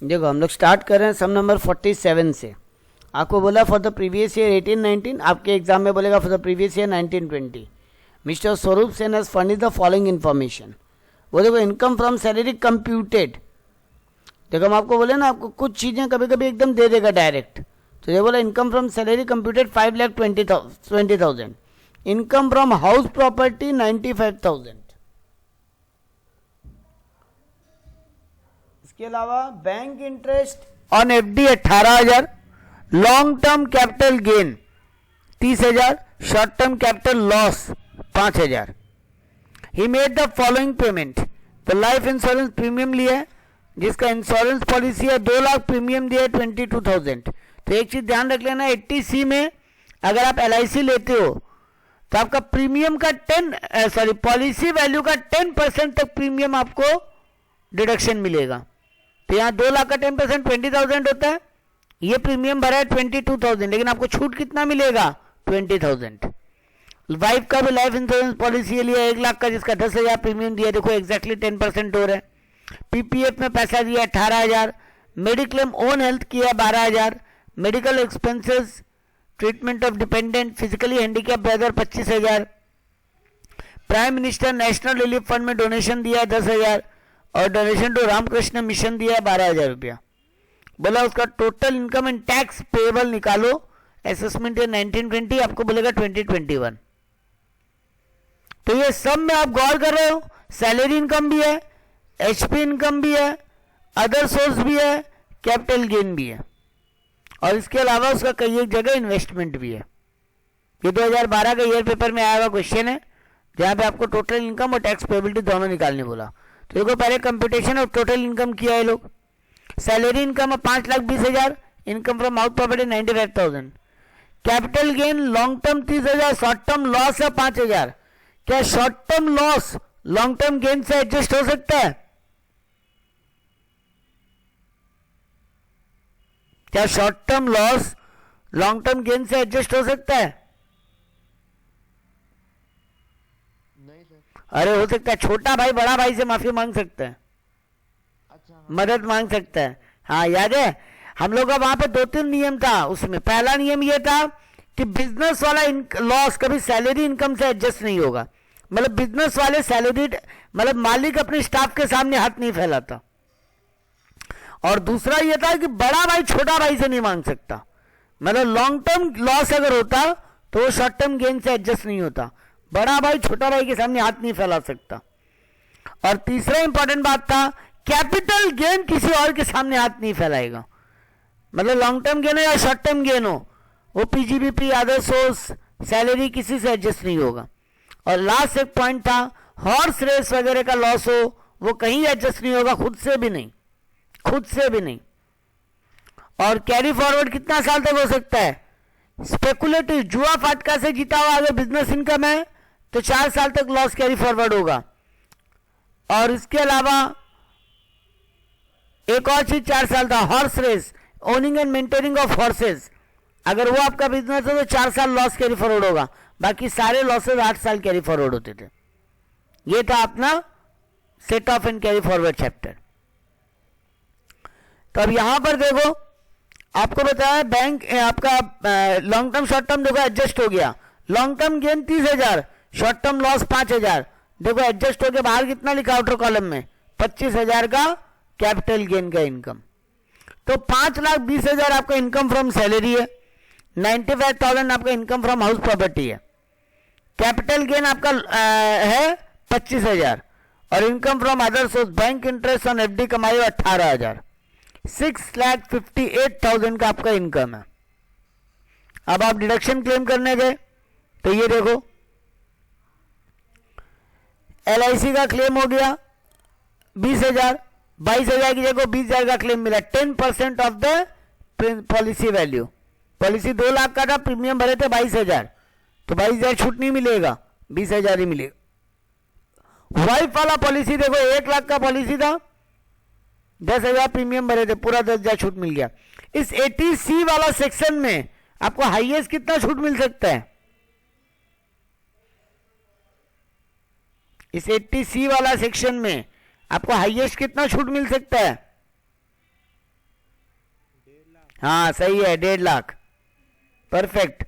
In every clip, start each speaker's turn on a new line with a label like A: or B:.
A: देखो हम लोग स्टार्ट कर रहे हैं सम नंबर 47 से। आपको बोला फॉर द प्रीवियस ईयर 18-19, आपके एग्जाम में बोलेगा for the previous year 19-20। Mister Swaroop Sen has furnished the following information. वो देखो इनकम फ्रॉम सैलरी कंप्यूटेड। देखो हम आपको बोले ना, आपको कुछ चीज़ें कभी कभी एकदम दे देगा डायरेक्ट। तो ये बोला income from salary computed 5,20,000। Income from house property 95,000। इसके अलावा bank interest on FD 18,000। Long term capital gain 30,000। Short term capital loss 5,000। He made the following payment. तो लाइफ इंश्योरेंस प्रीमियम लिया है, जिसका इंश्योरेंस पॉलिसी है 2 लाख, प्रीमियम दिया है 22,000। तो एक चीज ध्यान रख लेना, 80C में अगर आप LIC लेते हो तो आपका प्रीमियम का पॉलिसी वैल्यू का 10% तक प्रीमियम आपको डिडक्शन मिलेगा। तो यहाँ 2 लाख का 10% 20,000 होता है। ये प्रीमियम भरा है 22,000, लेकिन आपको छूट कितना मिलेगा? 20,000। वाइफ का भी लाइफ इंश्योरेंस पॉलिसी लिया 1 लाख का, जिसका 10,000 प्रीमियम दिया। देखो एग्जैक्टली 10% हो रहा है। PPF में पैसा दिया 18,000। मेडिक्लेम ओन हेल्थ किया 12,000। Medical expenses treatment of dependent physically handicap brother 25,000। Prime minister national relief fund में डोनेशन दिया 10,000 और डोनेशन टू रामकृष्ण मिशन दिया 12,000 रुपया। बोला उसका total income and tax payable निकालो। असेसमेंट ईयर 19-20, आपको बोलेगा 2021। तो ये सब में आप गौर कर रहे हो, सैलरी इनकम भी है, HP इनकम भी है, अदर सोर्स भी है, कैपिटल गेन भी है, और इसके अलावा उसका कई एक जगह इन्वेस्टमेंट भी है। ये 2012 का ईयर पेपर में आया हुआ क्वेश्चन है, जहां पे आपको टोटल इनकम और टैक्स पेबिलिटी दोनों निकालने बोला। तो देखो पहले कंप्यूटेशन ऑफ टोटल इनकम किया है लोग। Salary income 5,20,000, income from house property 95,000। Capital gain long term 30,000, short term loss है 5,000। क्या short term loss long term gain से एडजस्ट हो सकता है? क्या short term loss long term gain से एडजस्ट हो सकता है?
B: नहीं सर।
A: अरे हो सकता है, छोटा भाई बड़ा भाई से माफी मांग सकता है।
B: अच्छा हाँ।
A: मदद मांग सकता है। हाँ याद है, हम लोग का वहां पे 2-3 नियम था। उसमें पहला नियम यह था कि बिजनेस वाला लॉस कभी सैलरी इनकम से एडजस्ट नहीं होगा। मतलब बिजनेस वाले सैलरी, मतलब मालिक अपने स्टाफ के सामने हाथ नहीं फैलाता। और दूसरा यह था कि बड़ा भाई छोटा भाई से नहीं मांग सकता। मतलब लॉन्ग टर्म लॉस अगर होता तो वो शॉर्ट टर्म गेन से एडजस्ट नहीं होता। बड़ा भाई छोटा भाई के सामने हाथ नहीं फैला सकता। और तीसरा इंपॉर्टेंट बात था, कैपिटल गेन किसी और के सामने हाथ नहीं फैलाएगा। मतलब लॉन्ग टर्म गेन हो या शॉर्ट टर्म गेन हो, वो PGBP अदर सोर्स सैलरी किसी से एडजस्ट नहीं होगा। और लास्ट एक पॉइंट था, हॉर्स रेस वगैरह का लॉस हो वो कहीं एडजस्ट नहीं होगा, खुद से भी नहीं, खुद से भी नहीं। और कैरी फॉरवर्ड कितना साल तक हो सकता है? स्पेकुलेटिव जुआ फाटका से जीता हुआ अगर बिजनेस इनकम है तो 4 साल तक लॉस कैरी फॉरवर्ड होगा। और इसके अलावा एक और चीज 4 साल था, horse race, owning and maintaining of horses. अगर वो आपका बिजनेस है तो 4 साल लॉस कैरी फॉरवर्ड होगा, बाकी सारे लॉसेस 8 साल कैरी फॉरवर्ड होते थे। ये था अपना set of and carry forward chapter. तो अब यहां पर देखो आपको बताया बैंक आपका लॉन्ग टर्म शॉर्ट टर्म देखो एडजस्ट हो गया। Long term gain 30,000, short term loss 5,000। देखो एडजस्ट हो गया। बाहर कितना लिखा आउटर कॉलम में? 25,000 का कैपिटल गेन का इनकम। तो 5,20,000 आपका इनकम फ्रॉम सैलरी है, 95,000 आपका इनकम फ्रॉम हाउस प्रॉपर्टी है। कैपिटल गेन आपका है 25,000 और income from other source bank interest on FD कमाई 18,000। 6,58,000 का आपका इनकम है। अब आप डिडक्शन क्लेम करने गए तो ये देखो LIC का क्लेम हो गया 20,000, 22,000 की जगह 20,000 का क्लेम मिला। 10% of the policy value. Policy 2 lakh का था, प्रीमियम भरे थे 22,000, तो 22,000 छूट नहीं मिलेगा, 20,000 ही मिलेगा। वाइफ वाला पॉलिसी देखो 1 लाख का पॉलिसी था, 10,000 प्रीमियम भरे थे, पूरा 10,000 छूट मिल गया। इस 80C वाला सेक्शन में आपको हाईएस्ट कितना छूट मिल सकता है? इस 80C वाला सेक्शन में आपको हाईएस्ट कितना छूट मिल सकता है? हाँ सही है, 1.5 लाख, परफेक्ट।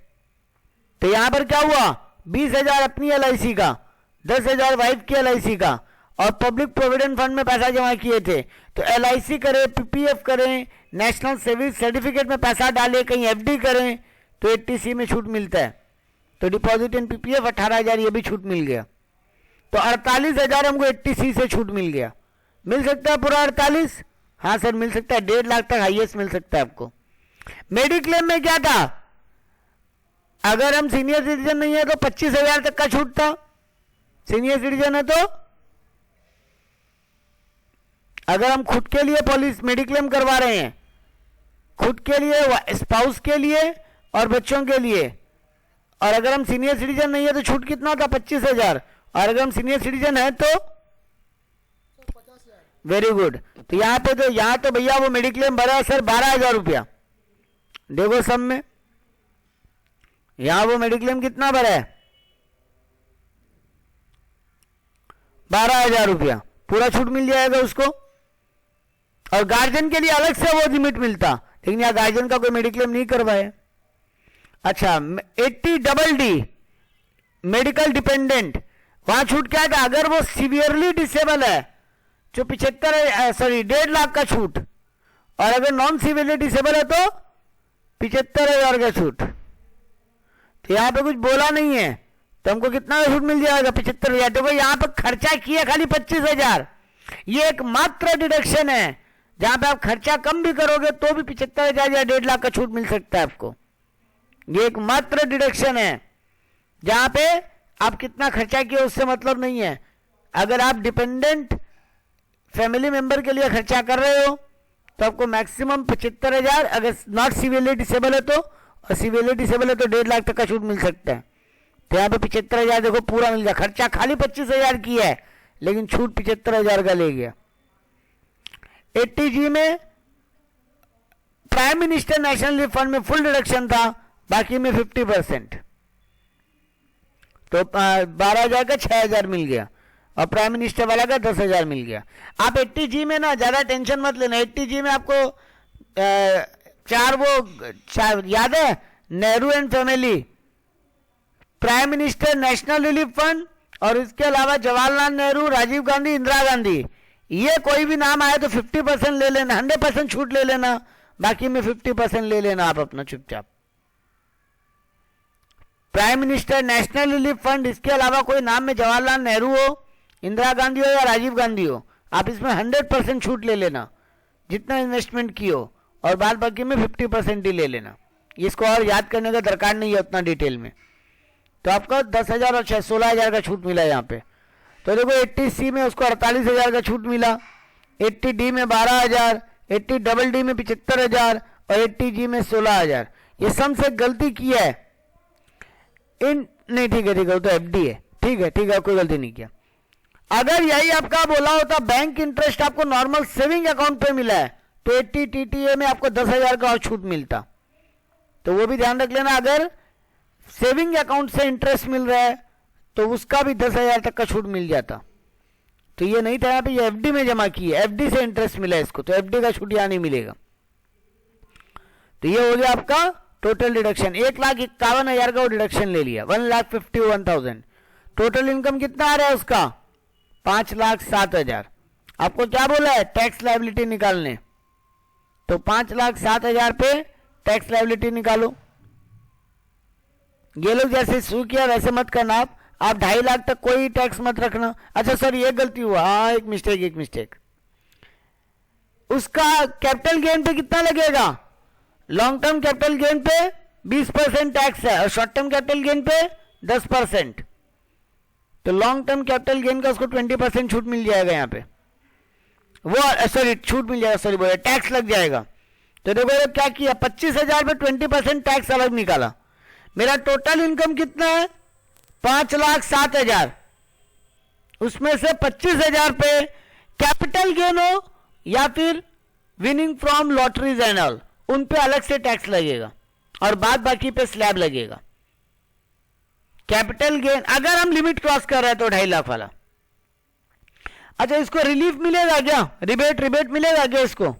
A: तो यहां पर क्या हुआ, 20,000 अपनी LIC का, 10,000 वाइफ की LIC का, और पब्लिक प्रोविडेंट फंड में पैसा जमा किए थे। तो LIC करें, PPF करें, नेशनल सेविंग सर्टिफिकेट में पैसा डालें, कहीं FD करें, तो 80C में छूट मिलता है। तो डिपॉजिट इन PPF 18,000, ये भी छूट मिल गया। तो 48,000 हमको 80C से छूट मिल गया। मिल सकता है पूरा 48? हाँ सर मिल सकता है, 1.5 लाख तक हाईएस्ट मिल सकता है आपको। मेडिक्लेम में क्या था, अगर हम सीनियर सिटीजन नहीं है तो 25,000 तक का छूट था, सीनियर सिटीजन है तो। अगर हम खुद के लिए पॉलिसी मेडिक्लेम करवा रहे हैं, खुद के लिए, स्पाउस के लिए और बच्चों के लिए, और अगर हम सीनियर सिटीजन नहीं है तो छूट कितना था, 25,000, और अगर हम सीनियर सिटीजन है तो वेरी गुड। तो यहां तो भैया वो मेडिक्लेम भरा है सर 12,000 रुपया। देखो सब में यहां वो मेडिक्लेम कितना भरा है, 12,000 रुपया, पूरा छूट मिल जाएगा उसको। और गार्जियन के लिए अलग से वो लिमिट मिलता, लेकिन यहां गार्जियन का कोई मेडिक्लेम नहीं करवाया। अच्छा 80DD मेडिकल डिपेंडेंट, वहां छूट क्या था, अगर वो सीवियरली डिसेबल है जो 1.5 लाख का छूट, और अगर नॉन सीवियरली डिसेबल है तो 75,000 का छूट। तो यहां पे कुछ बोला नहीं है, तो हमको कितना का छूट मिल जाएगा, 75,000। देखो यहां पर खर्चा किया खाली 25,000, ये एक मात्र डिडक्शन है। जहां पे आप खर्चा कम भी करोगे तो भी 75,000 या 1.5 लाख का छूट मिल सकता है आपको। ये एक मात्र डिडक्शन है, जहां पे आप कितना खर्चा किए उससे मतलब नहीं है। अगर आप डिपेंडेंट फैमिली मेंबर के लिए खर्चा कर रहे हो तो आपको मैक्सिमम 75,000, अगर नॉट सीवियरली डिसेबल है तो, और सीवियरली डिसेबल है तो 1.5 लाख तक का छूट मिल सकता है। तो यहाँ पे 75,000 देखो पूरा मिल गया, खर्चा खाली 25,000 की है लेकिन छूट 75,000 का ले गया। 80G में prime minister national relief fund में फुल डिडक्शन था, बाकी में 50%, तो 12,000 का 6,000 मिल गया, और प्राइम मिनिस्टर वाला का 10,000 मिल गया। आप 80G में ना ज्यादा टेंशन मत लेना। 80G में आपको चार याद है, Nehru and family, prime minister national relief fund, और इसके अलावा जवाहरलाल नेहरू, राजीव गांधी, इंदिरा गांधी, ये कोई भी नाम आए तो 50% ले लेना, 100% छूट ले लेना, बाकी में 50% ले लेना आप अपना चुपचाप। Prime minister national relief fund, इसके अलावा कोई नाम में जवाहरलाल नेहरू हो, इंदिरा गांधी हो या राजीव गांधी हो, आप इसमें 100% छूट ले लेना जितना इन्वेस्टमेंट की हो, और बाद बाकी में 50% ही ले लेना। इसको और याद करने का दरकार नहीं है उतना डिटेल में। तो आपको 10,000 और 16,000 का छूट मिला यहाँ पे। तो देखो 80C में उसको 48,000 का छूट मिला, 80D में 12,000, 80DD में 75,000, और 80G में 16,000। ये सम से गलती की है नहीं, ठीक है वो तो FD है, ठीक है कोई गलती नहीं किया। अगर यही आपका बोला होता बैंक इंटरेस्ट आपको नॉर्मल सेविंग अकाउंट पे मिला है तो 80 TTA में आपको 10,000 का और छूट मिलता। तो वो भी ध्यान रख लेना, अगर सेविंग अकाउंट से इंटरेस्ट मिल रहा है तो उसका भी 10,000 तक का छूट मिल जाता। तो ये नहीं था यहाँ पे, ये FD में जमा की है, FD से इंटरेस्ट मिला है इसको, तो FD का छूट यहाँ नहीं मिलेगा। तो ये हो गया आपका टोटल डिडक्शन। 1,51,000 का वो डिडक्शन ले लिया, 1,51,000। टोटल इनकम कितना आ रहा है उसका, 5,07,000। आपको क्या बोला है, टैक्स लायबिलिटी निकालने, तो 5,07,000 पे टैक्स लायबिलिटी निकालो। ये लोग जैसे शुरू किया वैसे मत करना आप 2.5 लाख तक कोई टैक्स मत रखना। अच्छा सर ये गलती हुआ, हाँ एक मिस्टेक, उसका कैपिटल गेन पे कितना लगेगा, लॉन्ग टर्म कैपिटल गेन पे 20% टैक्स है, और शॉर्ट टर्म कैपिटल गेन पे 10%। तो लॉन्ग टर्म कैपिटल गेन का उसको 20% छूट मिल जाएगा यहाँ पे, वो सॉरी छूट मिल जाएगा, सॉरी बोले टैक्स लग जाएगा। तो देखो क्या किया, 25,000 पे 20% टैक्स अलग निकाला। मेरा टोटल इनकम कितना है, 5,07,000, उसमें से 25,000 पे कैपिटल गेन हो या फिर winning from lotteries and all, उन पे अलग से टैक्स लगेगा, और बाद बाकी पे स्लैब लगेगा। कैपिटल गेन अगर हम लिमिट क्रॉस कर रहे हैं तो 2.5 लाख वाला। अच्छा इसको रिलीफ मिलेगा क्या, रिबेट मिलेगा क्या इसको,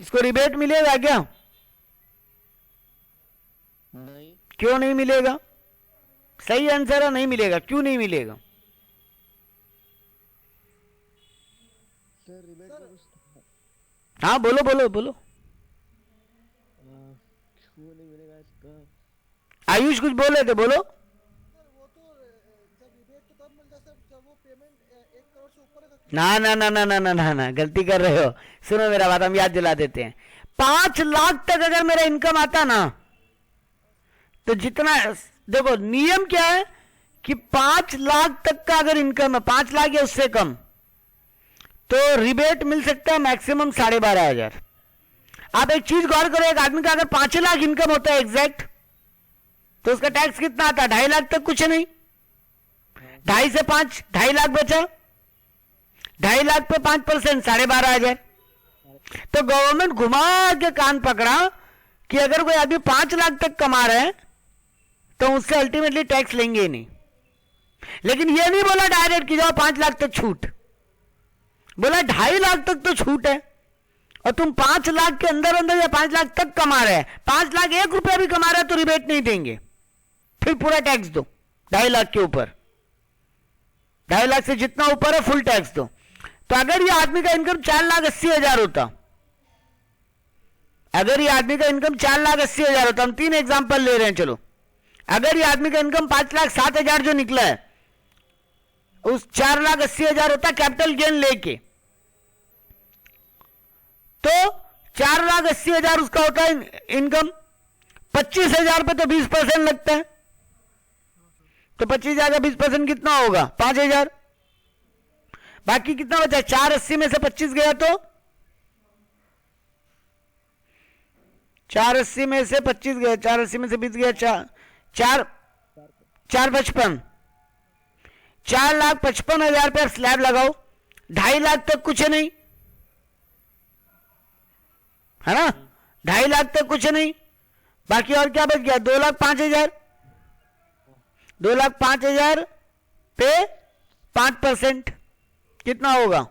A: इसको रिबेट मिलेगा क्या?
B: नहीं
A: क्यों नहीं मिलेगा? सही आंसर है नहीं मिलेगा। क्यों नहीं मिलेगा?
B: सर रिबेट का कुछ
A: हाँ बोलो बोलो बोलो।
B: क्यों नहीं मिलेगा इसका?
A: आयुष कुछ बोल रहे थे, बोलो।
C: वो तो जब रिबेट तो तब मिलता है सर जब वो पेमेंट 1 करोड़ से ऊपर है।
A: ना ना ना ना ना ना ना ना, गलती कर रहे हो। सुनो मेरा बात, हम याद दिला देते हैं। 5 लाख तक अगर मेरा इनकम आता ना, तो जितना, देखो नियम क्या है कि 5 लाख तक का अगर इनकम है, 5 लाख या उससे कम, तो रिबेट मिल सकता है मैक्सिमम 12,500। आप एक चीज गौर करो, एक आदमी का अगर 5 लाख इनकम होता है एग्जैक्ट, तो उसका टैक्स कितना आता है? 2.5 लाख तक कुछ नहीं। 2.5 से 5, 2.5 लाख बचा। 2.5 लाख पे 5%, 12,500। तो गवर्नमेंट घुमा के कान पकड़ा कि अगर कोई आदमी 5 लाख तक कमा रहा है तो उससे अल्टीमेटली टैक्स लेंगे ही नहीं। लेकिन ये नहीं बोला डायरेक्ट कि जाओ 5 लाख तक छूट, बोला 2.5 लाख तक तो छूट है, और तुम 5 लाख के अंदर अंदर या 5 लाख तक कमा रहे हैं, 5 लाख 1 रुपया भी कमा रहे हैं तो रिबेट नहीं देंगे, फिर पूरा टैक्स दो 2.5 लाख के ऊपर। 2.5 लाख से जितना ऊपर है फुल टैक्स दो। तो अगर ये आदमी का इनकम 4,80,000 होता, अगर ये आदमी का इनकम 4,80,000 होता, हम 3 एग्जांपल ले रहे हैं, चलो। अगर ये आदमी का इनकम 5,07,000 जो निकला है, उस 4,80,000 होता कैपिटल गेन लेके, तो 4,80,000 उसका होता है इनकम। 25,000 पे तो 20% लगता है, तो 25,000 का 20% कितना होगा? 5,000। बाकी कितना बचा? 480 में से 25 गया तो 480 में से 25 गया, 480 में से 20 गया, 4,55,000। 4,55,000 पे स्लैब लगाओ। 2.5 लाख तक कुछ नहीं है ना, 2.5 लाख तक कुछ नहीं। बाकी और क्या बच गया? 2,05,000। 2,05,000 पे 5% कितना होगा?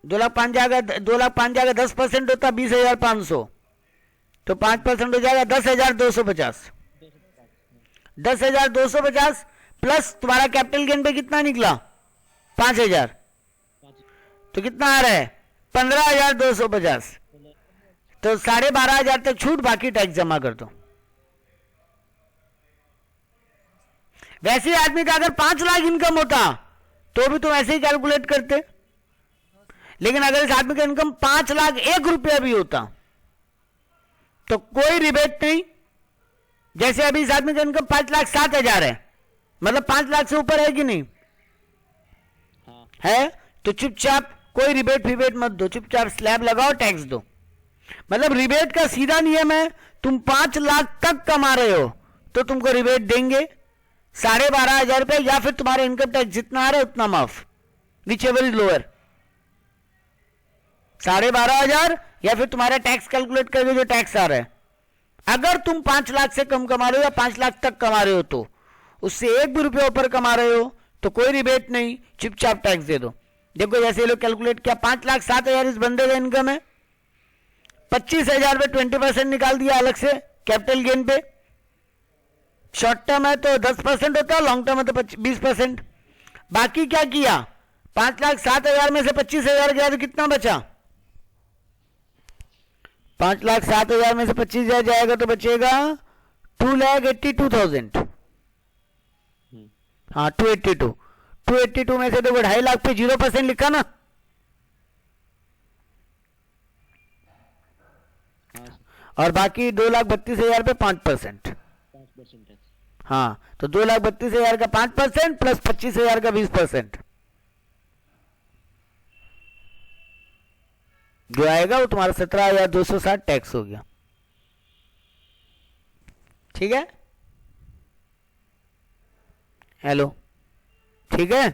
A: 2,05,000 जाएगा, 2,05,000 जाएगा, 10% होता 20,500, तो 5% हो जाएगा 10,250। 10,250 प्लस तुम्हारा कैपिटल गेन पे कितना निकला? 5,000, तो कितना आ रहा है? 15,250। तो 12,500 तक छूट, बाकी टैक्स जमा कर दो। वैसे आदमी का अगर 5 लाख इनकम होता तो भी तुम ऐसे ही कैलकुलेट करते, लेकिन अगर इस आदमी का इनकम 5,01,000 भी होता तो कोई रिबेट नहीं। जैसे अभी इस आदमी का इनकम 5,07,000 है, मतलब 5 लाख से ऊपर है कि नहीं?
B: हाँ।
A: है, तो चुपचाप कोई रिबेट फिबेट मत दो, चुपचाप स्लैब लगाओ, टैक्स दो। मतलब रिबेट का सीधा नियम है, तुम 5 लाख तक कमा रहे हो तो तुमको रिबेट देंगे 12,500 रुपए, या फिर तुम्हारा इनकम टैक्स जितना आ रहा है उतना माफ, विच एवर इज लोअर। 12,500 या फिर तुम्हारा टैक्स कैलकुलेट करके जो टैक्स आ रहा है। अगर तुम 5 लाख से कम कमा रहे हो या 5 लाख तक कमा रहे हो, तो उससे 1 भी रुपये ऊपर कमा रहे हो तो कोई रिबेट नहीं, चुपचाप टैक्स दे दो। देखो जैसे ये लोग कैलकुलेट किया, 5,07,000 इस बंदे का इनकम है, 25,000 पे 20% निकाल दिया अलग से कैपिटल गेन पे। शॉर्ट टर्म है तो 10% होता है, लॉन्ग टर्म है तो 20%। बाकी क्या किया? 5,07,000 में से 25,000 गया तो कितना बचा? 5,07,000 में से 25,000 जाएगा तो बचेगा 2,82,000। हाँ 282 में से देखो 2.5 लाख पे 0% लिखा ना, और बाकी 2,32,000 पे 5%।
B: 5% टैक्स।
A: हाँ, तो 2,32,000 का 5% प्लस 25,000 का 20%, जो आएगा वो तुम्हारा 17,260 टैक्स हो गया। ठीक है, हेलो, ठीक है।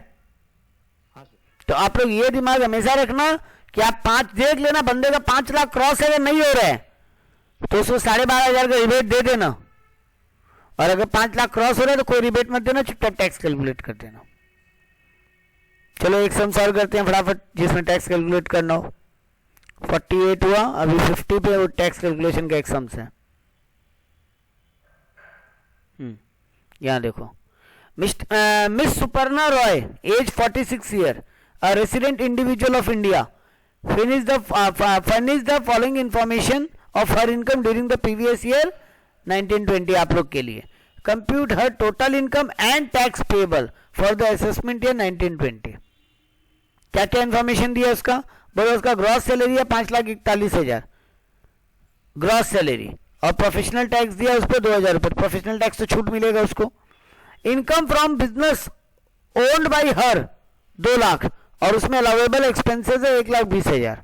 B: हाँ सर।
A: तो आप लोग ये दिमाग हमेशा रखना कि आप 5 देख लेना, बंदे का 5 लाख क्रॉस अगर नहीं हो रहा है तो उसको 12,500 का रिबेट दे देना, और अगर 5 लाख क्रॉस हो रहा है तो कोई रिबेट मत देना, चुपचाप टैक्स कैलकुलेट कर देना। चलो एक सम सॉल्व करते हैं फटाफट जिसमें टैक्स कैलकुलेट करना हो। 48 हुआ, अभी 50 पे वो टैक्स कैलकुलेशन का एक सम्स है। यहाँ देखो, Miss Suparna Roy, age 46 year, a resident individual of India, furnish the following information of her income during the previous year 1920। आप लोग के लिए compute her total income and tax payable for the assessment year 1920। क्या क्या information दिया उसका? बोलो उसका ग्रॉस सैलरी है 5,41,000 ग्रॉस सैलरी, और प्रोफेशनल टैक्स दिया उस पर 2,000 रुपये, प्रोफेशनल टैक्स तो छूट मिलेगा उसको। Income from business owned by her 2 lakh, और उसमें अलाउेबल एक्सपेंसेस है 1,20,000।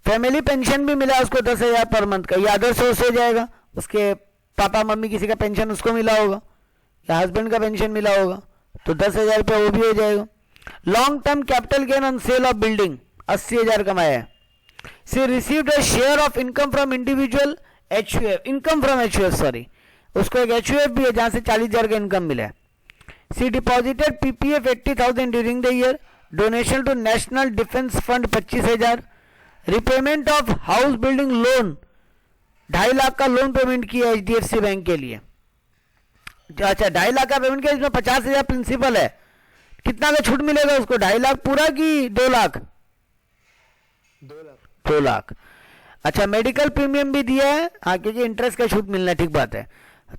A: फैमिली पेंशन भी मिला उसको 10,000 पर मंथ का, ये अदर सोर्स हो जाएगा। उसके पापा मम्मी किसी का पेंशन उसको मिला होगा, या हस्बैंड का पेंशन मिला होगा, तो 10,000 रुपये वो भी हो जाएगा। Long term capital gain on sale of building 80,000 कमाया है। She received a share of income from individual HUF, income from HUF sorry, उसको एक एचयूएफ भी है जहां से 40,000 का इनकम मिला है। She deposited PPF 80,000 during the year, donation to national defence fund 25,000, repayment of house building loan 2.5 lakh का लोन पेमेंट किया एचडीएफसी बैंक के लिए। अच्छा 2.5 लाख का पेमेंट किया, इसमें 50,000 प्रिंसिपल है, कितना का छूट मिलेगा उसको? 2.5 लाख पूरा कि 2 लाख? 2 लाख। अच्छा मेडिकल प्रीमियम भी दिया है, हाँ क्योंकि इंटरेस्ट का छूट मिलना, ठीक बात है।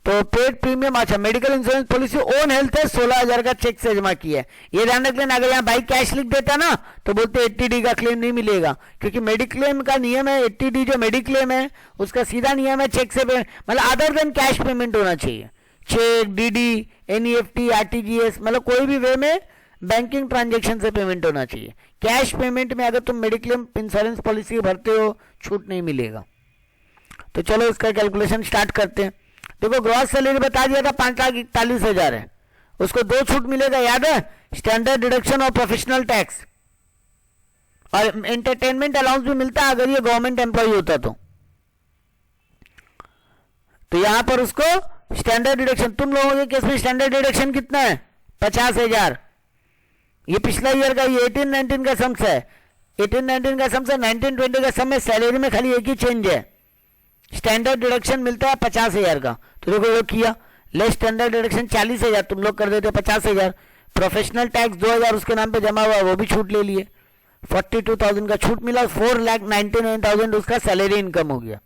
A: तो पेड प्रीमियम, अच्छा medical insurance policy own health है 16,000 का चेक से जमा किया है। ये ध्यान रख लेना, अगर यहाँ बाइक कैश लिख देता ना तो बोलते 80D का क्लेम नहीं मिलेगा, क्योंकि मेडिक्लेम का नियम है 80D जो मेडिक्लेम है उसका सीधा नियम है चेक से, मतलब अदर देन कैश पेमेंट होना चाहिए। चेक, डीडी, एनईएफटी, आरटीजीएस, मतलब कोई भी वे में बैंकिंग ट्रांजेक्शन से पेमेंट होना चाहिए। कैश पेमेंट में अगर तुम मेडिक्लेम इंश्योरेंस पॉलिसी भरते हो छूट नहीं मिलेगा। तो चलो इसका कैलकुलेशन स्टार्ट करते हैं। देखो ग्रॉस सैलरी बता दिया था 5,41,000 है, उसको 2 छूट मिलेगा, याद है? स्टैंडर्ड डिडक्शन और प्रोफेशनल टैक्स, और एंटरटेनमेंट अलाउंस भी मिलता है अगर ये गवर्नमेंट एम्प्लॉय होता तो यहां पर उसको स्टैंडर्ड डिडक्शन, तुम लोगों के केस में स्टैंडर्ड डिडक्शन कितना है? 50,000। ये पिछला ईयर का, ये 18-19 का सम्स है, 18-19 का सम्स है, 19-20 का सम है। सैलरी में खाली एक ही चेंज है, स्टैंडर्ड डिडक्शन मिलता है 50,000 का। तो देखो वो किया, लेस स्टैंडर्ड डिडक्शन 40,000, तुम लोग कर देते 50,000, प्रोफेशनल टैक्स 2,000 उसके नाम पे जमा हुआ, वो भी छूट ले लिए, 42,000 का छूट मिला, 4,99,000 उसका सैलरी इनकम हो गया।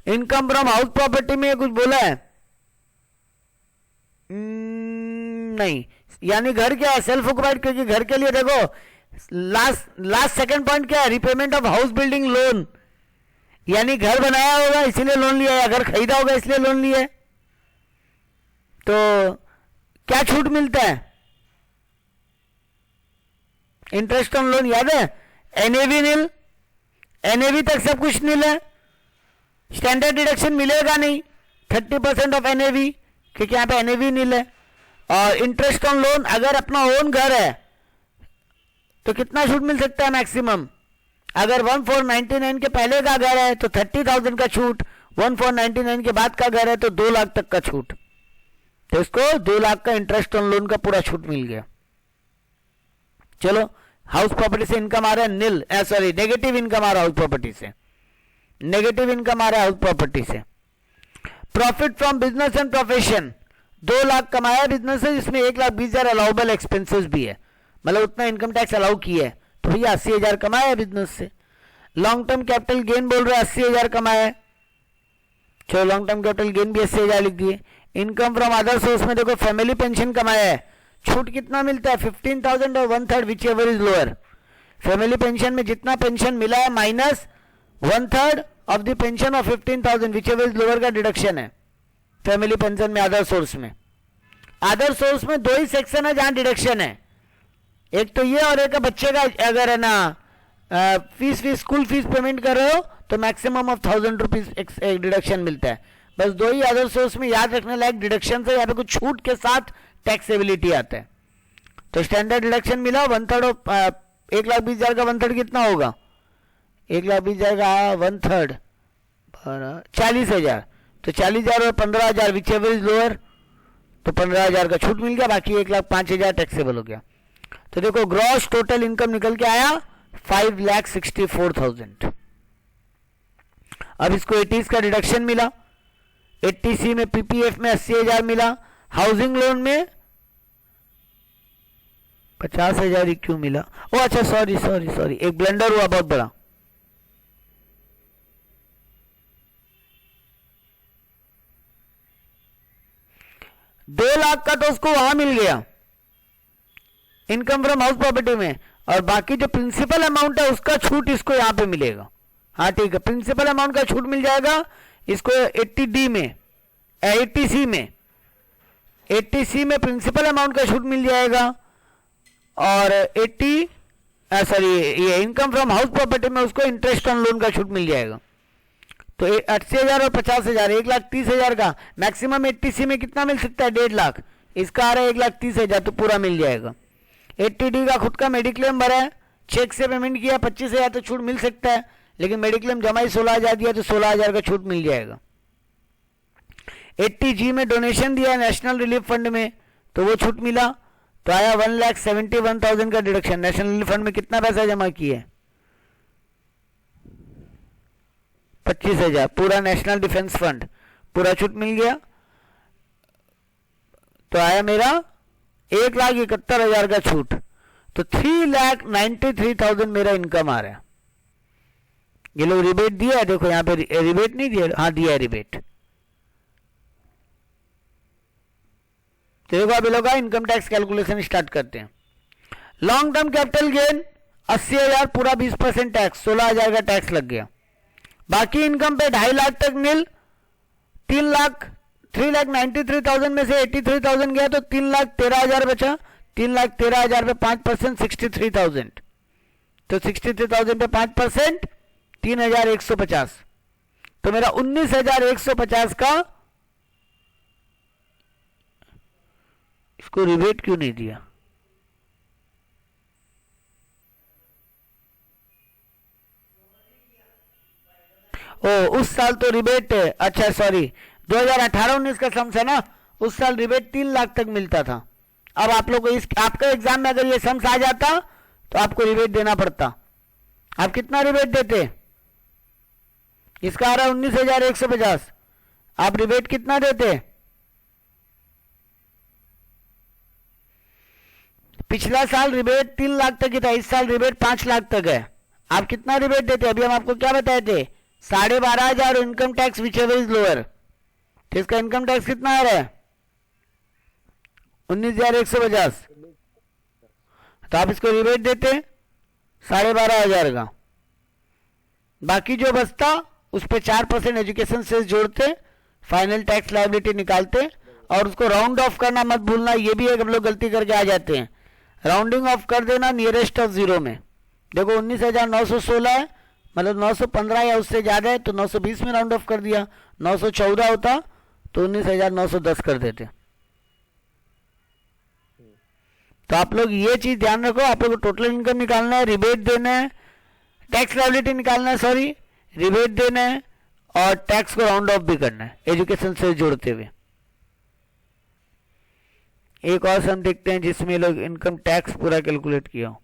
A: इनकम फ्रॉम हाउस प्रॉपर्टी में कुछ बोला है? नहीं, यानी घर क्या है? सेल्फ ऑक्युपाइड, क्योंकि घर के लिए देखो लास्ट सेकंड पॉइंट क्या है? Repayment of house building loan, यानी घर बनाया होगा इसलिए लोन लिया, या घर खरीदा होगा इसलिए लोन लिया है। तो क्या छूट मिलता है? इंटरेस्ट ऑन लोन, याद है? एनएवी नील, एनएवी तक सब कुछ नील है, स्टैंडर्ड डिडक्शन मिलेगा नहीं, 30% ऑफ एनएवी, क्योंकि यहां पे एनएवी नील है। और इंटरेस्ट ऑन लोन, अगर अपना ओन घर है तो कितना छूट मिल सकता है मैक्सिमम? अगर 1499 के पहले का घर है तो 30,000 का छूट, 1499 के बाद का घर है तो 2 लाख तक का छूट। तो इसको 2 लाख का इंटरेस्ट ऑन लोन का पूरा छूट मिल गया। चलो हाउस प्रॉपर्टी से इनकम आ रहा है निल, सॉरी नेगेटिव इनकम आ रहा है हाउस प्रॉपर्टी से, नेगेटिव इनकम आ रहा है हाउस प्रॉपर्टी से। Profit from business and profession 2 lakh कमाया बिजनेस से, जिसमें 1,20,000 अलाउबल एक्सपेंसेस भी है, मतलब उतना इनकम टैक्स अलाउ किया है, तो भैया 80,000 कमाया बिजनेस से। लॉन्ग टर्म कैपिटल गेन बोल रहे हैं 80,000 कमाया है, चलो लॉन्ग टर्म कैपिटल गेन भी 80,000 लिख दिए। इनकम फ्रॉम अदर सोर्स में देखो फैमिली पेंशन कमाया है, छूट कितना मिलता है? 15,000 और 1/3 which ever is lower. Family pension में जितना पेंशन मिला है minus 1/3 of the pension of 15,000 which ever is lower का डिडक्शन है फैमिली पेंशन में। अदर सोर्स में, अदर सोर्स में 2 ही सेक्शन है जहां डिडक्शन है, एक तो ये और एक बच्चे का अगर है ना फीस स्कूल फीस पेमेंट कर रहे हो तो मैक्सिमम ऑफ 1,000 रुपीज एक डिडक्शन मिलता है। बस 2 ही अदर सोर्स में याद रखने लायक डिडक्शन से, यहाँ पे कुछ छूट के साथ टैक्सेबिलिटी आता है। तो स्टैंडर्ड डिडक्शन मिला 1/3 ऑफ 1,20,000 का 1/3 कितना होगा? 1,20,000 का 1/3 40,000, तो 40,000 और 15,000 विच एवर इज लोअर, तो 15,000 का छूट मिल गया, बाकी 1,05,000 टैक्सेबल हो गया। तो देखो ग्रॉस टोटल इनकम निकल के आया 5,64,000। अब इसको 80 का डिडक्शन मिला, 80C में पीपीएफ में 80,000 मिला, हाउसिंग लोन में 50,000 ही क्यों मिला? ओ अच्छा, सॉरी, एक ब्लंडर हुआ बहुत बड़ा। ₹2,00,000 का तो उसको वहां मिल गया इनकम फ्रॉम हाउस प्रॉपर्टी में, और बाकी जो प्रिंसिपल अमाउंट है उसका छूट इसको यहां पे मिलेगा। हाँ ठीक है, प्रिंसिपल अमाउंट का छूट मिल जाएगा इसको 80D में, 80C में, 80C में प्रिंसिपल अमाउंट का छूट मिल जाएगा, और ये इनकम फ्रॉम हाउस प्रॉपर्टी में उसको इंटरेस्ट ऑन लोन का छूट मिल जाएगा। तो 80,000 और 50,000, 1,30,000 का मैक्सिमम 80C में कितना मिल सकता है? 1,50,000। इसका आ रहा है 1,30,000, तो पूरा मिल जाएगा। 80D का खुद का मेडिक्लेम भरा है, चेक से पेमेंट किया, 25,000 तो छूट मिल सकता है, लेकिन मेडिक्लेम जमा ही 16,000 दिया तो 16,000 का छूट मिल जाएगा। 80G में डोनेशन दिया नेशनल रिलीफ फंड में, तो वो छूट मिला, तो आया 1,71,000 का डिडक्शन। नेशनल रिलीफ फंड में कितना पैसा जमा किया? 25,000, पूरा नेशनल डिफेंस फंड, पूरा छूट मिल गया, तो आया मेरा 1,71,000 का छूट, तो 3,93,000 मेरा इनकम आ रहा है। ये लोग रिबेट दिया है, देखो यहाँ पे रिबेट नहीं दिया, हाँ दिया है रिबेट। तो देखो अब ये लोग इनकम टैक्स कैलकुलेशन स्टार्ट करते हैं। लॉन्ग टर्म कैपिटल गेन 80,000, पूरा 20% टैक्स, 16,000 का टैक्स लग गया। बाकी इनकम पे 2.5 तक नील, 3,93,000 में से 83,000 गया तो 3,13,000 बचा, 3,13,000 पे 5% 63,000, तो 63,000 पे 5% 3,150, तो मेरा 19,150 का, इसको रिबेट क्यों नहीं दिया? ओ उस साल तो रिबेट, अच्छा सॉरी 2018-19 का सम्स है ना, उस साल रिबेट 3,00,000 तक मिलता था। अब आप लोग को आपका एग्जाम में अगर ये सम्स आ जाता तो आपको रिबेट देना पड़ता। आप कितना रिबेट देते? इसका आ रहा है 19,150, आप रिबेट कितना देते? पिछला साल रिबेट 3,00,000 तक ही था, इस साल रिबेट 5,00,000 तक है। आप कितना रिबेट देते? अभी हम आपको क्या बताए थे? 12,500 income tax which ever is lower, तो इसका इनकम टैक्स कितना आ रहा है? 19,150, तो आप इसको रिबेट देते 12,500 का, बाकी जो बचता उस पर 4% एजुकेशन सेस जोड़ते, फाइनल टैक्स लायबिलिटी निकालते, और उसको राउंड ऑफ करना मत भूलना, ये भी एक हम लोग गलती करके आ जाते हैं, राउंडिंग ऑफ कर देना नियरेस्ट ऑफ जीरो में। देखो 19,916 है, मतलब 915 या उससे ज्यादा है तो 920 में राउंड ऑफ कर दिया, 914 होता तो 19,910 कर देते। तो आप लोग ये चीज ध्यान रखो, आप लोग को टोटल इनकम निकालना है, रिबेट देना है, टैक्स लायबिलिटी निकालना है, सॉरी रिबेट देना है, और टैक्स को राउंड ऑफ भी करना है एजुकेशन से जोड़ते हुए। एक और सम देखते हैं जिसमें लोग इनकम टैक्स पूरा कैलकुलेट किया हो।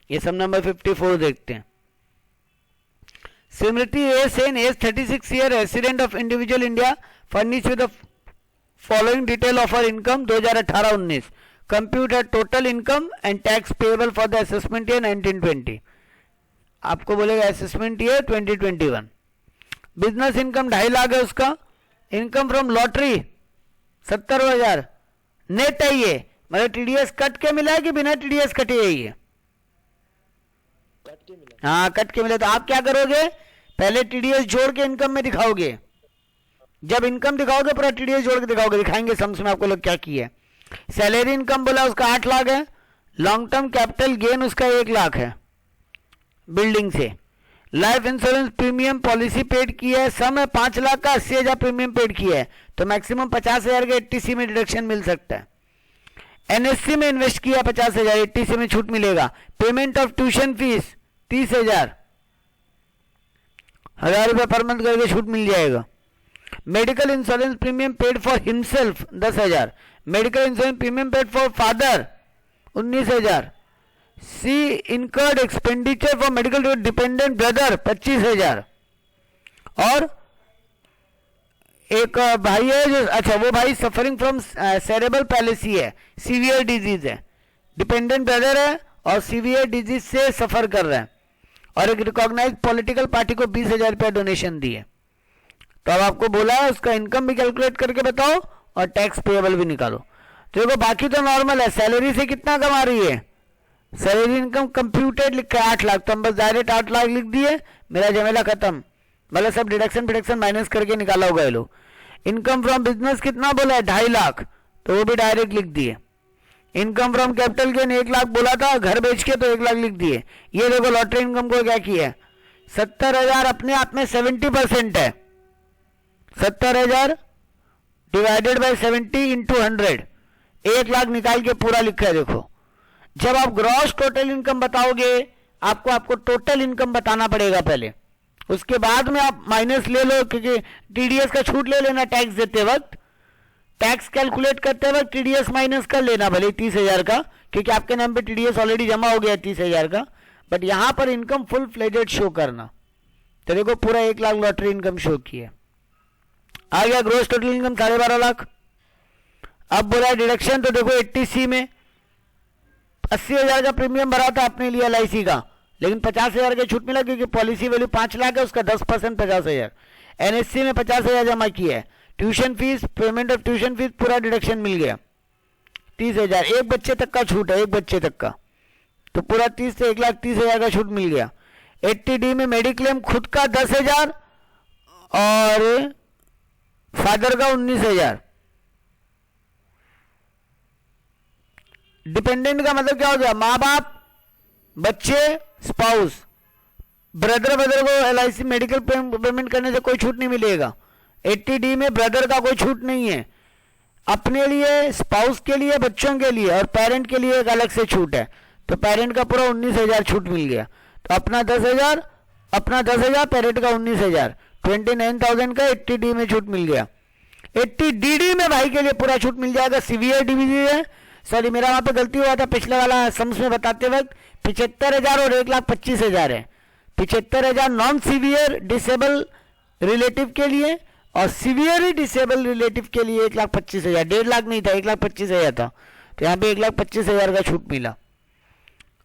A: ये सम नंबर 54 देखते हैं। Simriti A. Sen, age 36 year, resident of individual India, furnished with the following detail of her income 2018-19. Compute her total income and tax payable for the assessment year 1920. आपको बोलेगा assessment year 2021। Business income 2.5 lakh है उसका, income from lottery 70,000, net है ये, मतलब TDS cut के मिला है कि बिना टीडीएस कटे है ये? हाँ कट के मिले। तो आप क्या करोगे, पहले टीडीएस जोड़ के इनकम में दिखाओगे, जब इनकम दिखाओगे पूरा टीडीएस जोड़ के दिखाओगे, दिखाएंगे सम्स में आपको लोग क्या किया है। सैलरी इनकम बोला उसका 8 लाख है, लॉन्ग टर्म कैपिटल गेन उसका 1 लाख है बिल्डिंग से, life insurance premium policy paid की है, सम है 5 लाख का, 80,000 प्रीमियम पेड किया है, तो मैक्सिमम 50,000 का 80C में डिडक्शन मिल सकता है। एनएससी में इन्वेस्ट किया 50,000, 80C में छूट मिलेगा। Payment of tuition fees 30,000, ₹1000 per month करके छूट मिल जाएगा। Medical insurance premium paid for himself 10,000, medical insurance premium paid for father 19,000, C incurred expenditure for medical dependent brother 25,000। और एक भाई है जो, अच्छा वो भाई सफरिंग फ्रॉम सेरेबल पैलेसी है, सीवियर डिजीज है, डिपेंडेंट ब्रदर है और सीवियर डिजीज से सफर कर रहा है, और एक रिकॉग्नाइज पॉलिटिकल पार्टी को 20,000 रुपया डोनेशन दिए। तो अब आपको बोला है उसका इनकम भी कैलकुलेट करके बताओ और टैक्स पेएबल भी निकालो। तो देखो बाकी तो नॉर्मल है। सैलरी से कितना कमा रही है, सैलरी इनकम कंप्यूटेड लिखा है 8 लाख, तो हम बस डायरेक्ट 8 लाख लिख दिए, मेरा झमेला खत्म। मतलब सब डिडक्शन माइनस करके निकाला होगा ये लोग। इनकम फ्रॉम बिजनेस कितना बोला है 2.5 लाख, तो वो भी डायरेक्ट लिख दिए। Income from capital gain 1 lakh बोला था, घर बेच के तो 1 लाख लिख दिए। ये देखो लॉटरी इनकम को क्या किया है, 70,000 अपने आप में 70% है, 70,000 डिवाइडेड बाय 70 इंटू 100, 1 लाख निकाल के पूरा लिखा है। देखो जब आप ग्रॉस टोटल इनकम बताओगे आपको टोटल इनकम बताना पड़ेगा पहले, उसके बाद में आप माइनस ले लो, क्योंकि टीडीएस का छूट ले लेना टैक्स देते वक्त, टैक्स कैलकुलेट करते वक्त टीडीएस माइनस कर लेना भले 30,000 का, क्योंकि आपके नाम पे टीडीएस ऑलरेडी जमा हो गया 30,000 का, बट यहां पर इनकम फुल फ्लेजेड शो करना। तो देखो पूरा 1 लाख लॉटरी इनकम शो की है। आ गया ग्रोस टोटल इनकम 12.5 लाख। अब बोला डिडक्शन, तो देखो 80C में 80,000 का प्रीमियम भरा था अपने लिए LIC का, लेकिन 50,000 की छूट मिला क्योंकि पॉलिसी वैल्यू 5 लाख है, उसका 10% 50,000। NSC में 50,000 जमा किया है। Tuition fees, payment of tuition fees पूरा डिडक्शन मिल गया 30,000, एक बच्चे तक का छूट है, एक बच्चे तक का, तो पूरा 30 से 1,30,000 का छूट मिल गया। 80D में मेडिक्लेम खुद का 10,000 और फादर का 19,000। डिपेंडेंट का मतलब क्या हो गया, माँ बाप, बच्चे, स्पाउस। ब्रदर को LIC मेडिकल पेमेंट करने से कोई छूट नहीं मिलेगा। 80D में ब्रदर का कोई छूट नहीं है, अपने लिए, स्पाउस के लिए, बच्चों के लिए और पेरेंट के लिए एक अलग से छूट है। तो पेरेंट का पूरा 19,000 छूट मिल गया। तो अपना 10,000, पेरेंट का 19,000, 29,000 का 80D में छूट मिल गया। 80DD में भाई के लिए पूरा छूट मिल जाएगा। सीवियर डिजीज है, सॉरी मेरा वहां पे गलती हुआ था पिछले वाला सम्स में बताते वक्त, 75,000 और 1,25,000 है। 75,000 नॉन सीवियर डिसेबल रिलेटिव के लिए और सीवियरली डिसेबल रिलेटिव के लिए 1,25,000, 1.5 लाख नहीं था, 1,25,000 था, तो यहाँ पे 1,25,000 का छूट मिला।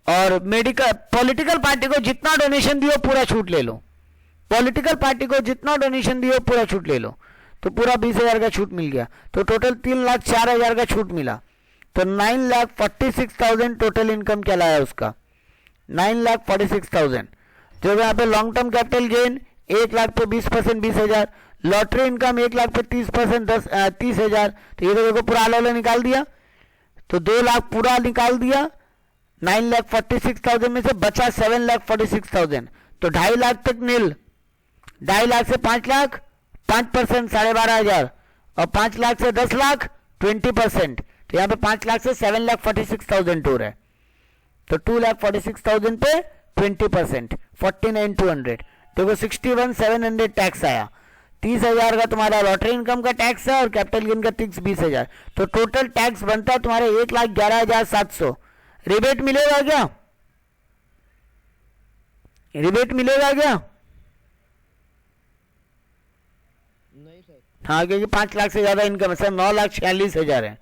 A: और मेडिकल, पॉलिटिकल पार्टी को जितना डोनेशन दियो पूरा छूट ले लो, पॉलिटिकल पार्टी को जितना डोनेशन दियो पूरा छूट ले लो, तो पूरा 20,000 का छूट मिल गया। तो टोटल 3,04,000 का छूट मिला। तो 9,46,000 टोटल इनकम कहलाया उसका, 9,46,000। जो यहाँ पे long term capital gain 1 lakh पे 20% 20,000, लॉटरी इनकम 1 लाख पे 30% 30,000। तो ये देखो पूरा आला निकाल दिया, तो 2 लाख पूरा निकाल दिया। 9,46,000 में से बचा 7,46,000, तो 2.5 लाख तक नील। 2.5 लाख से 5 लाख 5% 12,500, और 5 लाख से 10 लाख 20%। तो यहाँ पे 5 लाख से 7,46,000 टूर है, तो 2,46,000 पे 20% 49,200। देखो 61,700 टैक्स आया। 30,000 का तुम्हारा लॉटरी इनकम का टैक्स है और कैपिटल गेन का टैक्स 20,000, तो टोटल टैक्स बनता है तुम्हारे 1,11,700। रिबेट मिलेगा क्या, रिबेट मिलेगा क्या?
B: नहीं सर।
A: हाँ, क्योंकि 5 लाख से ज्यादा इनकम है सर, 9,46,000 है,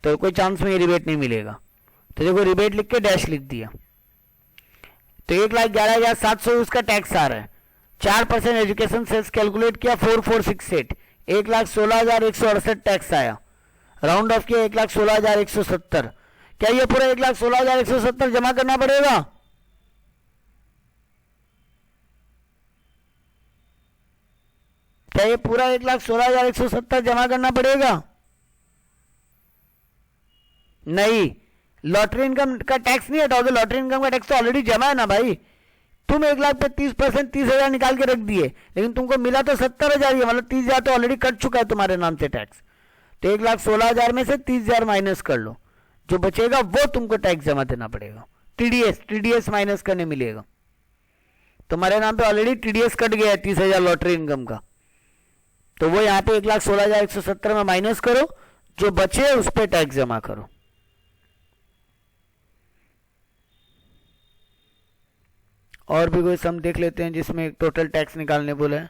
A: तो कोई चांस में रिबेट नहीं मिलेगा। तो देखो रिबेट लिख के डैश लिख दिया, तो 1,11,700 उसका टैक्स आ रहा है। 4% एजुकेशन सेल्स कैलकुलेट किया 4,468, 1,16,168 टैक्स आया। राउंड ऑफ किया 1,16,170। क्या ये पूरा 1,16,170 जमा करना पड़ेगा? क्या ये पूरा 1,16,170 जमा करना पड़ेगा? नहीं, लॉटरी इनकम का टैक्स नहीं हटाओगे, लॉटरी इनकम का टैक्स तो ऑलरेडी जमा है ना भाई। तुम 1 लाख पे 30% 30,000 निकाल के रख दिए, लेकिन तुमको मिला तो 70,000 ही, मतलब 30,000 तो ऑलरेडी कट चुका है तुम्हारे नाम से टैक्स। तो 1,16,000 में से 30,000 माइनस कर लो, जो बचेगा वो तुमको टैक्स जमा देना पड़ेगा। टीडीएस माइनस करने मिलेगा। तुम्हारे नाम पे ऑलरेडी टीडीएस कट गया है 30,000 लॉटरी इनकम का, तो वो यहाँ पे 1,16,170 में माइनस करो, जो बचे उस पर टैक्स जमा करो। और भी कोई सम देख लेते हैं जिसमें टोटल टैक्स निकालने बोला है।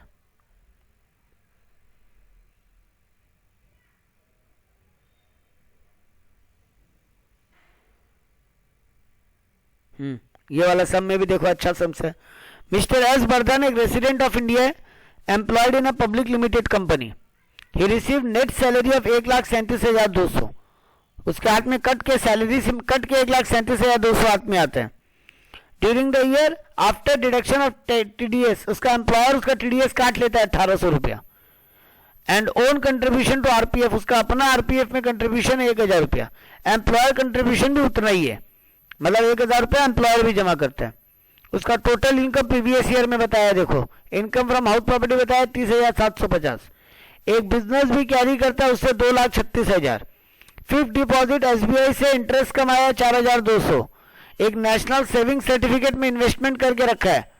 A: ये वाला सम में भी देखो अच्छा सम है। मिस्टर एस बर्धन, एक resident of India, employed in a public limited company, he receive net salary of 1,37,200। उसके हाथ में कट के सैलरी से कट के 1,37,200 हाथ में आते हैं। During the year after deduction of TDS, उसका एम्प्लॉयर उसका टीडीएस काट लेता है 1,800 रुपया। And own contribution to RPF, उसका अपना आरपीएफ में कंट्रीब्यूशन है 1,000 रुपया। एम्प्लॉयर कंट्रीब्यूशन भी उतना ही है, मतलब 1,000 रुपया एम्प्लॉयर भी जमा करता है। उसका टोटल इनकम प्रीवियस ईयर में बताया, देखो इनकम फ्रॉम हाउस प्रॉपर्टी बताया 30,750। एक बिजनेस भी कैरी करता है, उससे 2,36,000। फिक्स्ड डिपॉजिट एसबीआई से इंटरेस्ट कमाया 4,200। एक नेशनल सेविंग सर्टिफिकेट में इन्वेस्टमेंट करके रखा है,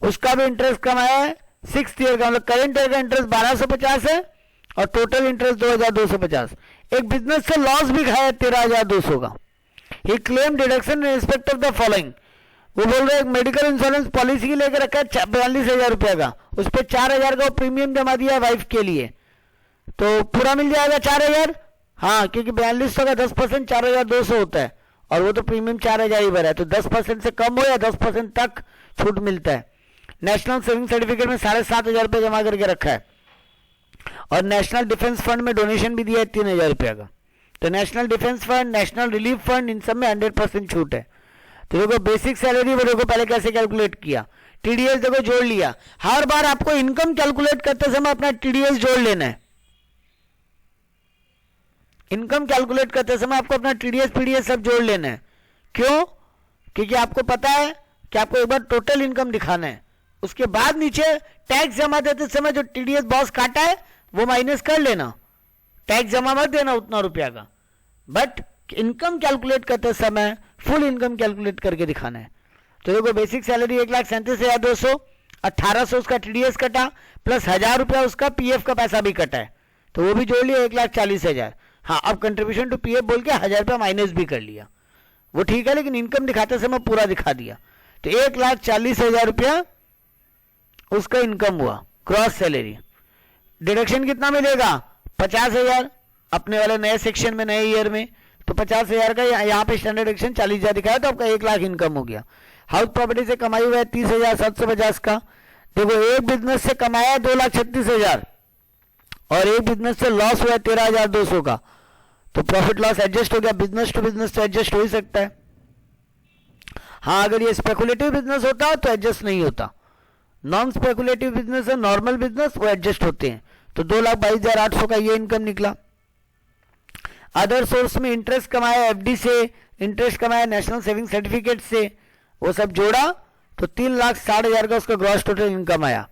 A: उसका भी इंटरेस्ट कमाया है 6th ईयर का, मतलब करंट ईयर का इंटरेस्ट 1,250 है और टोटल इंटरेस्ट 2,250। एक बिजनेस से लॉस भी खाया 13,200 का। He claim deduction in respect of the following, वो बोल रहे एक मेडिकल इंश्योरेंस पॉलिसी की लेकर रखा है 42,000 रुपये का, उस पर 4,000 का प्रीमियम जमा दिया है वाइफ के लिए, तो पूरा मिल जाएगा 4,000। हाँ, क्योंकि 4200 का 10% 4,200 होता है और वो तो प्रीमियम 4,000 ही भरा है, तो 10% से कम हो या 10% तक छूट मिलता है। नेशनल सेविंग सर्टिफिकेट में 7,500 रुपये जमा करके रखा है और नेशनल डिफेंस फंड में डोनेशन भी दिया है 3,000 रुपये का। तो national defence fund, national relief fund, इन सब में 100% छूट है। तो देखो बेसिक सैलरी वो देखो पहले कैसे कैलकुलेट किया, टीडीएस देखो जोड़ लिया। हर बार आपको इनकम कैलकुलेट करते समय अपना टीडीएस जोड़ लेना है। इनकम कैलकुलेट करते समय आपको अपना टीडीएस पीडीएस सब जोड़ लेना है। क्यों? क्योंकि आपको पता है कि आपको एक बार टोटल इनकम दिखाना है, उसके बाद नीचे टैक्स जमा देते समय जो टीडीएस बॉस काटा है वो माइनस कर लेना, टैक्स जमा मत देना उतना रुपया का, बट इनकम कैलकुलेट करते समय फुल इनकम कैलकुलेट करके दिखाना है। तो देखो बेसिक सैलरी 1,37,200, 1,800 उसका टीडीएस कटा प्लस 1,000 रुपया उसका पीएफ का पैसा भी कटा है, तो वो भी जोड़ लिया 1,40,000। हाँ, अब कंट्रीब्यूशन टू पीएफ बोल के 1,000 रुपया माइनस भी कर लिया, वो ठीक है, लेकिन इनकम दिखाते समय पूरा दिखा दिया। तो 1,40,000 रुपया उसका इनकम हुआ क्रॉस सैलरी। डिडक्शन कितना मिलेगा? 50,000 अपने वाले नए सेक्शन में नए ईयर में, तो 50,000 का यहाँ पे स्टैंडर्ड डिडक्शन 40,000 दिखाया, तो आपका 1,00,000 इनकम हो गया। हाउस प्रॉपर्टी से कमाई हुआ है 30,750 का। देखो एक बिजनेस से कमाया 2,36,000 और एक बिजनेस से लॉस हुआ है 13,200 का, तो प्रॉफिट लॉस एडजस्ट हो गया। बिजनेस टू बिजनेस तो एडजस्ट हो ही सकता है। हाँ, अगर ये स्पेकुलेटिव बिजनेस होता तो एडजस्ट नहीं होता। नॉन स्पेकुलेटिव बिजनेस है, नॉर्मल बिजनेस, वो एडजस्ट होते हैं। तो 2,22,800 का ये इनकम निकला। अदर सोर्स में इंटरेस्ट कमाया एफडी से, इंटरेस्ट कमाया नेशनल सेविंग सर्टिफिकेट से, वो सब जोड़ा तो 3,60,000 का उसका ग्रॉस टोटल इनकम आया।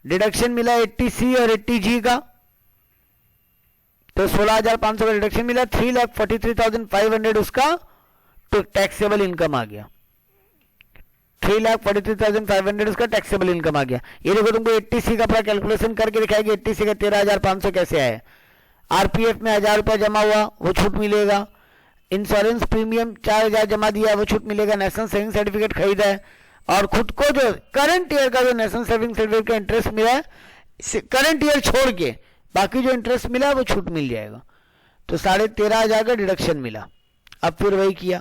A: डिडक्शन मिला 80C और 80G का, तो 16,500 का डिडक्शन मिला। 3,43,500 उसका तो टैक्सेबल इनकम आ गया। 3,43,500 उसका टैक्सेबल इनकम आ गया। ये देखो तुमको 80C का पूरा कैलकुलेशन करके दिखाएगी। 80C का 13,500 कैसे आया। आरपीएफ में 1,000 रुपया जमा हुआ, वो छूट मिलेगा। इंश्योरेंस प्रीमियम 4,000 जमा दिया, वो छूट मिलेगा। नेशनल सेविंग सर्टिफिकेट खरीदा है और खुद को जो करंट ईयर का जो नेशनल सेविंग सर्टिफिकेट का इंटरेस्ट मिला है, करंट ईयर छोड़ के बाकी जो इंटरेस्ट मिला है वो छूट मिल जाएगा। तो 13,500 का डिडक्शन मिला। अब फिर वही किया,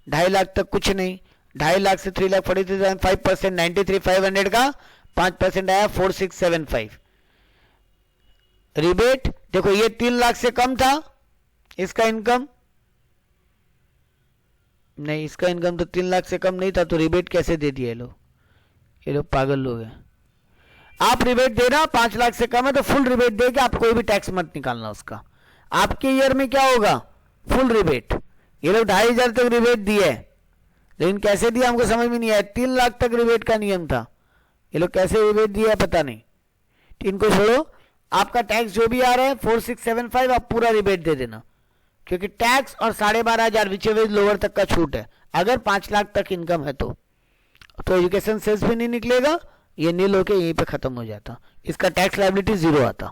A: 2.5 लाख तक कुछ नहीं, 2.5 लाख से 3,43,000 5%, 93,500 का 5% आया 4,675। रिबेट देखो ये 3 लाख से कम था इसका इनकम, नहीं इसका इनकम तो 3 लाख से कम नहीं था, तो रिबेट कैसे दे दिए ये लोग पागल लोग हैं। आप रिबेट देना 5 लाख से कम है तो फुल रिबेट देके आप कोई भी टैक्स मत निकालना उसका। आपके ईयर में क्या होगा? Full rebate. ये लोग 2,500 तक रिबेट दिए, लेकिन कैसे दिया हमको समझ में नहीं आया। 3 लाख तक रिबेट का नियम था, ये लोग कैसे रिबेट दिया पता नहीं। इनको छोड़ो, आपका टैक्स जो भी आ रहा है 4,675 आप पूरा रिबेट दे देना, क्योंकि टैक्स और 12,500 विच एवर लोअर तक का छूट है अगर 5 लाख तक इनकम है तो। तो एजुकेशन सेस भी नहीं निकलेगा, ये नील होके यहीं पे खत्म हो जाता, इसका टैक्स लायबिलिटी 0 आता।